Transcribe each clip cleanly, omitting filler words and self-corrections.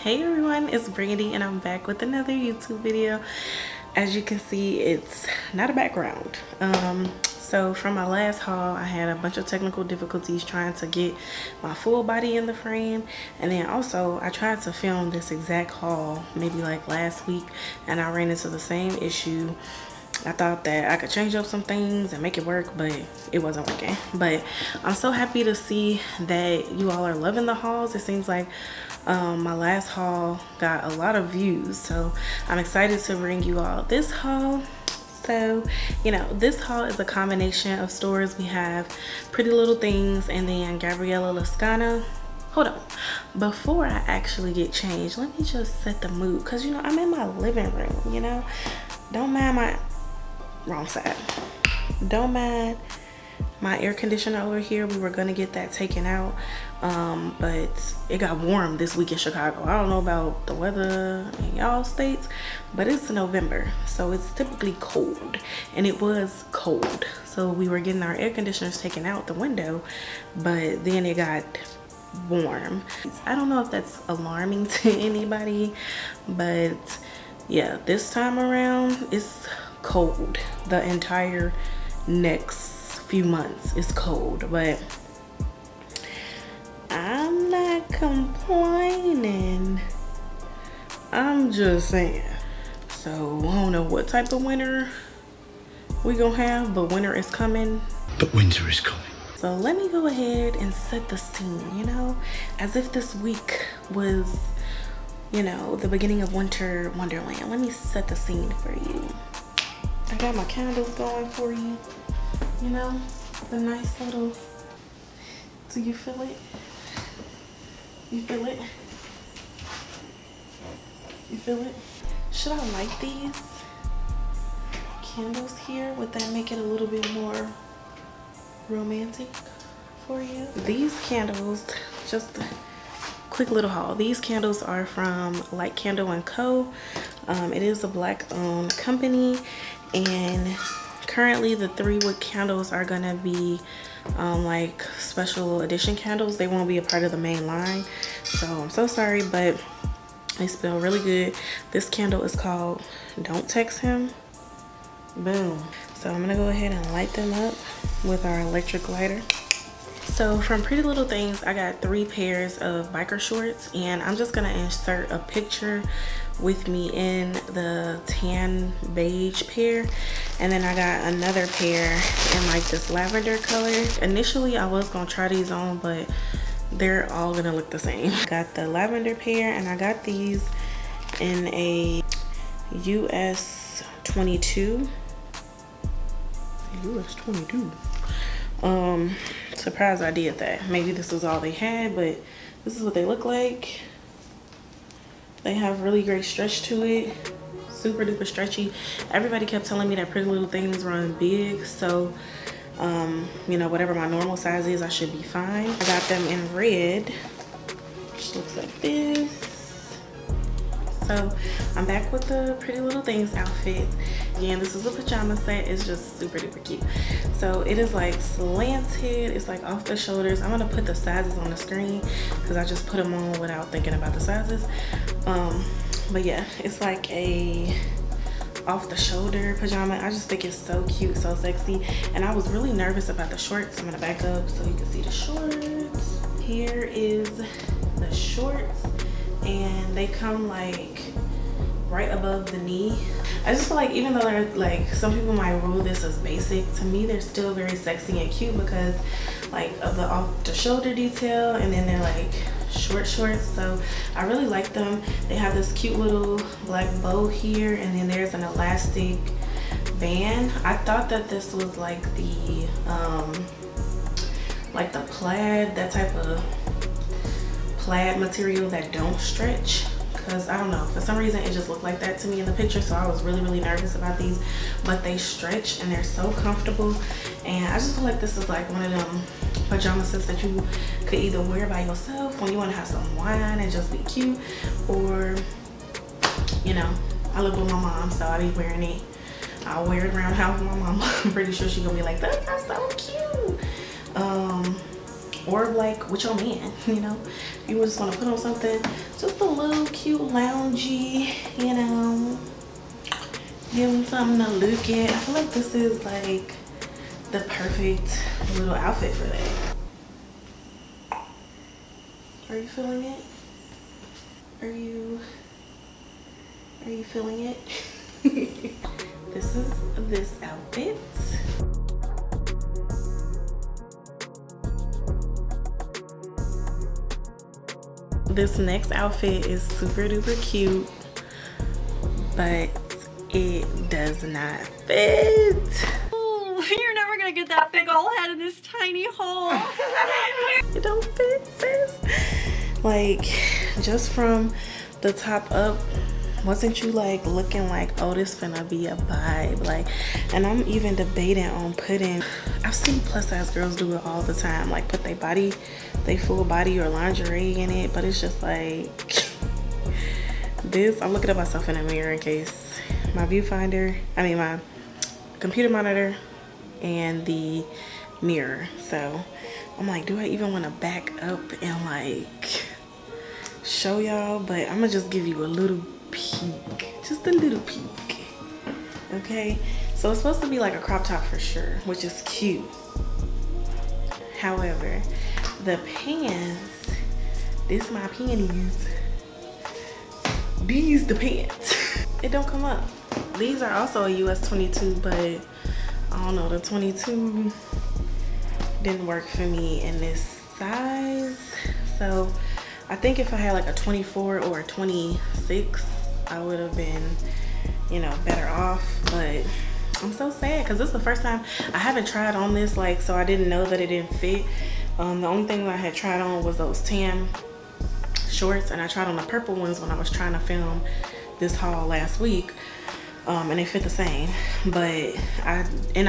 Hey everyone, it's Brandi and I'm back with another YouTube video. As you can see, it's not a background. So from my last haul, I had a bunch of technical difficulties trying to get my full body in the frame, and then also I tried to film this exact haul maybe like last week and I ran into the same issue. I thought that I could change up some things and make it work, but it wasn't working. But I'm so happy to see that you all are loving the hauls. It seems like my last haul got a lot of views, so I'm excited to bring you all this haul. So, you know, this haul is a combination of stores. We have Pretty Little Things and then Gabriella Lascano. Hold on, before I actually get changed, let me just set the mood, because you know I'm in my living room. You know, don't mind my wrong side, don't mind my air conditioner over here. We were gonna get that taken out, but it got warm this week in Chicago. I don't know about the weather in y'all states, but it's November, so it's typically cold, and it was cold, so we were getting our air conditioners taken out the window, but then it got warm. I don't know if that's alarming to anybody, but yeah, this time around it's cold. The entire next few months is cold, but I'm not complaining. I'm just saying. So I don't know what type of winter we gonna have, but winter is coming. But winter is coming. So let me go ahead and set the scene, you know, as if this week was, you know, the beginning of winter wonderland. Let me set the scene for you. I got my candles going for you. You know, the nice little, do you feel it? You feel it? You feel it? Should I light these candles here? Would that make it a little bit more romantic for you? These candles, just a quick little haul. These candles are from Light Candle & Co. It is a Black owned company, and currently the 3-wick candles are gonna be like special edition candles. They won't be a part of the main line, so I'm so sorry, but they smell really good. This candle is called Don't Text Him. Boom. So I'm gonna go ahead and light them up with our electric lighter. So from Pretty Little Things, I got 3 pairs of biker shorts, and I'm just gonna insert a picture with me in the tan beige pair, and then I got another pair in like this lavender color. Initially I was gonna try these on, but they're all gonna look the same. Got the lavender pair, and I got these in a US 22. US 22. Surprised I did that. Maybe this was all they had, but this is what they look like. They have really great stretch to it, super duper stretchy. Everybody kept telling me that Pretty Little Things run big, so you know, whatever my normal size is, I should be fine. I got them in red, which looks like this. So I'm back with the Pretty Little Things outfit. Again, this is a pajama set. It's just super duper cute. So it is like slanted, it's like off the shoulders. I'm gonna put the sizes on the screen because I just put them on without thinking about the sizes. But yeah, it's like a off the shoulder pajama. I just think it's so cute, so sexy. And I was really nervous about the shorts. I'm gonna back up so you can see the shorts. Here is the shorts, and they come like right above the knee. I just feel like even though they're like, some people might rule this as basic, to me they're still very sexy and cute because like of the off the shoulder detail, and then they're like short shorts, so I really like them. They have this cute little black bow here, and then there's an elastic band. I thought that this was like the plaid, that type of plaid material that don't stretch, because I don't know, for some reason it just looked like that to me in the picture, so I was really nervous about these, but they stretch and they're so comfortable. And I just feel like this is like one of them pajama sets that you could either wear by yourself when you want to have some wine and just be cute, or you know, I live with my mom, so I be wearing it. I'll wear it around the house with my mom. I'm pretty sure she's gonna be like, that's so cute. Or like with your man, you know, if you just want to put on something just a little cute cute loungy, you know, give them something to look at. I feel like this is like the perfect little outfit for that. Are you feeling it? Are you feeling it? This is this outfit. This next outfit is super duper cute, but it does not fit. Ooh, you're never gonna get that big old head in this tiny hole. It don't fit, sis. Like, just from the top up, wasn't you like looking like, oh, this finna be a vibe? Like, and I'm even debating on putting, I've seen plus size girls do it all the time, like put their body, they full body or lingerie in it, but it's just like this. I'm looking at myself in a mirror in case my viewfinder, my computer monitor and the mirror. So I'm like, do I even want to back up and like show y'all? But I'm gonna just give you a little peek, just a little peek. Okay, so it's supposed to be like a crop top for sure, which is cute. However, the pants, this my panties, these the pants. It don't come up. These are also a US 22, but I don't know, the 22 didn't work for me in this size. So I think if I had like a 24 or a 26, I would have been, you know, better off. But I'm so sad because this is the first time I haven't tried on this, like, so I didn't know that it didn't fit. The only thing that I had tried on was those tan shorts, and I tried on the purple ones when I was trying to film this haul last week, and they fit the same. But I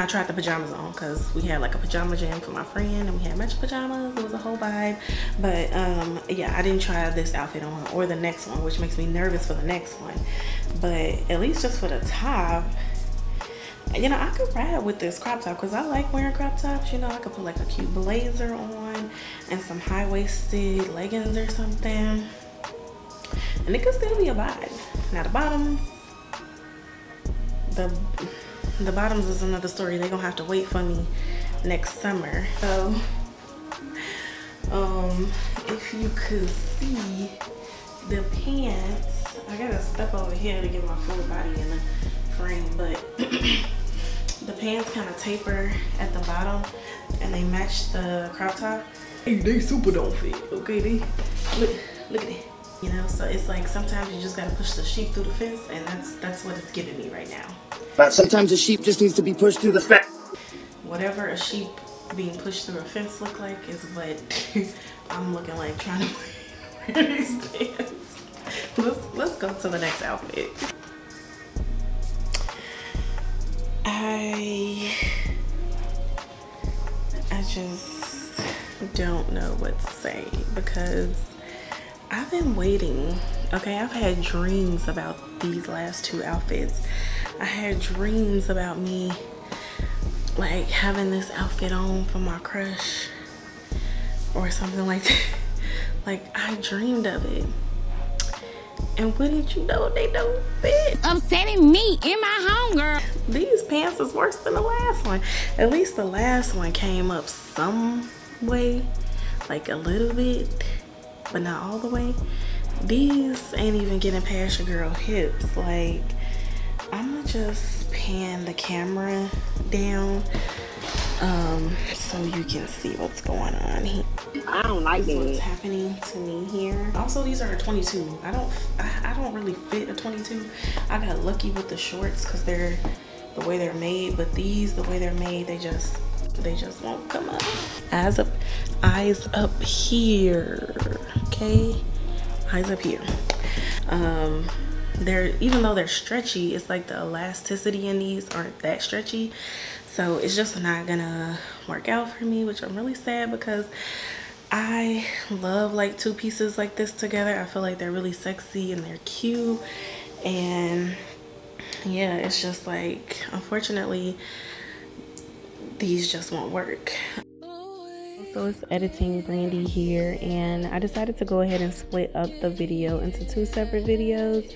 tried the pajamas on because we had like a pajama jam for my friend and we had matching pajamas. It was a whole vibe. But yeah, I didn't try this outfit on or the next one, which makes me nervous for the next one. But at least just for the top, you know, I could ride with this crop top because I like wearing crop tops. You know, I could put like a cute blazer on and some high-waisted leggings or something, and it could still be a vibe. Now the bottoms, the bottoms is another story. They're gonna have to wait for me next summer. So if you could see the pants, I gotta step over here to get my full body in the frame, but the pants kind of taper at the bottom and they match the crop top. Hey, they super don't fit, okay? They look at it. You know, so it's like sometimes you just gotta push the sheep through the fence, and that's what it's giving me right now. But sometimes a sheep just needs to be pushed through the fence. Whatever a sheep being pushed through a fence look like is what I'm looking like trying to wear these pants. Let's go to the next outfit. I just don't know what to say because I've been waiting. Okay, I've had dreams about these last two outfits. I had dreams about me like having this outfit on for my crush or something like that. Like, I dreamed of it. And wouldn't you know, they don't fit. Upsetting me in my home, girl. These pants is worse than the last one. At least the last one came up some way, like a little bit, but not all the way. These ain't even getting past your girl hips. Like, I'ma just pan the camera down so you can see what's going on here. I don't like This is that. what's happening to me here. Also, these are a 22. I don't really fit a 22. I got lucky with the shorts because they're the way they're made, but these, the way they're made, they just won't come up. Eyes up here, okay? Eyes up here. Even though they're stretchy, it's like the elasticity in these aren't that stretchy, so it's just not gonna work out for me, which I'm really sad because I love like two pieces like this together. I feel like they're really sexy and they're cute, and yeah, it's just like, unfortunately, these just won't work. So it's editing Brandi here, and I decided to go ahead and split up the video into 2 separate videos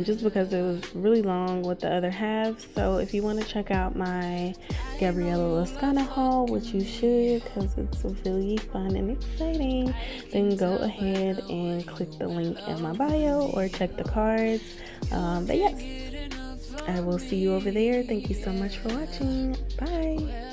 just because it was really long with the other half. So if you want to check out my Gabriella Lascano haul, which you should because it's really fun and exciting, then go ahead and click the link in my bio or check the cards. But yes, I will see you over there. Thank you so much for watching. Bye.